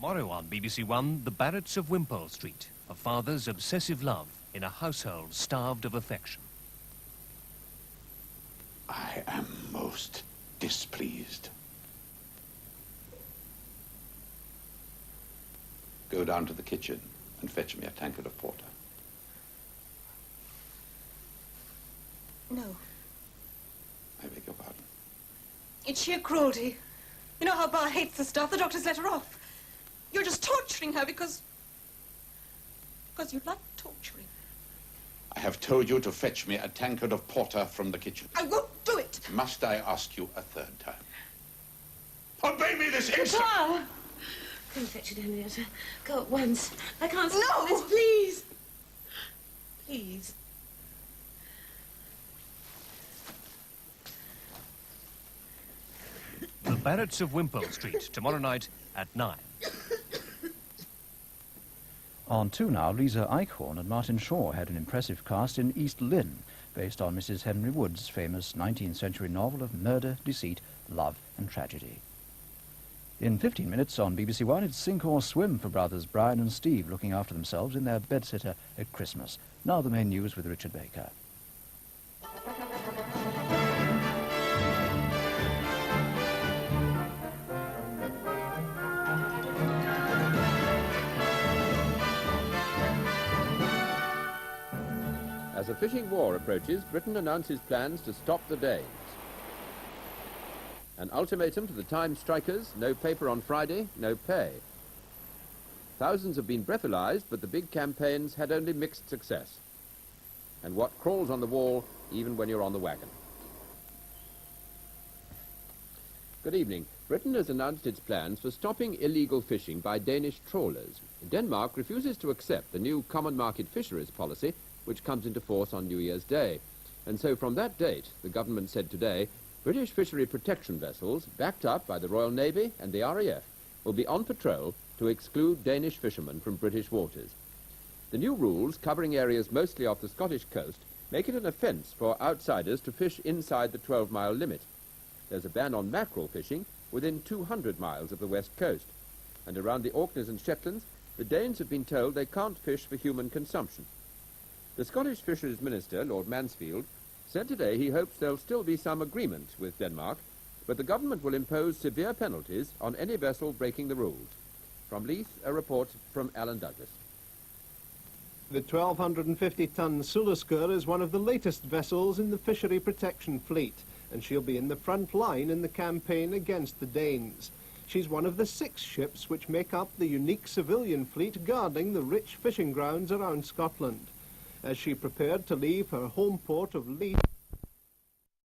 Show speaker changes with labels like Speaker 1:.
Speaker 1: Tomorrow on BBC One, the Barrats of Wimpole Street, a father's obsessive love in a household starved of affection.
Speaker 2: I am most displeased. Go down to the kitchen and fetch me a tankard of porter.
Speaker 3: No.
Speaker 2: I beg your pardon.
Speaker 3: It's sheer cruelty. You know how Bar hates the stuff. The doctor's let her off. You're just torturing her because you like torturing.
Speaker 2: I have told you to fetch me a tankard of porter from the kitchen.
Speaker 3: I won't do it.
Speaker 2: Must I ask you a third time? Obey me this instant!
Speaker 4: Papa! Go and fetch it, Henrietta. Go at once. I can't
Speaker 3: No!
Speaker 4: stop this, please. Please.
Speaker 1: The Barrats of Wimpole Street, tomorrow night at 9.
Speaker 5: On 2 now, Lisa Eichhorn and Martin Shaw had an impressive cast in East Lynne, based on Mrs. Henry Wood's famous 19th century novel of murder, deceit, love and tragedy. In 15 minutes on BBC One, it's sink or swim for brothers Brian and Steve looking after themselves in their bedsitter at Christmas. Now the main news with Richard Baker.
Speaker 6: As a fishing war approaches, Britain announces plans to stop the Danes. An ultimatum to the time strikers: no paper on Friday, no pay. Thousands have been breathalyzed, but the big campaigns had only mixed success. And what crawls on the wall even when you're on the wagon? Good evening. Britain has announced its plans for stopping illegal fishing by Danish trawlers. Denmark refuses to accept the new common market fisheries policy, which comes into force on New Year's Day. And so from that date, the government said today, British fishery protection vessels, backed up by the Royal Navy and the RAF, will be on patrol to exclude Danish fishermen from British waters. The new rules, covering areas mostly off the Scottish coast, make it an offence for outsiders to fish inside the 12-mile limit. There's a ban on mackerel fishing within 200 miles of the west coast. And around the Orkneys and Shetlands, the Danes have been told they can't fish for human consumption. The Scottish Fisheries Minister, Lord Mansfield, said today he hopes there'll still be some agreement with Denmark, but the government will impose severe penalties on any vessel breaking the rules. From Leith, a report from Alan Douglas.
Speaker 7: The 1,250-ton Sulasker is one of the latest vessels in the Fishery Protection fleet, and she'll be in the front line in the campaign against the Danes. She's one of the 6 ships which make up the unique civilian fleet guarding the rich fishing grounds around Scotland. As she prepared to leave her home port of Leith,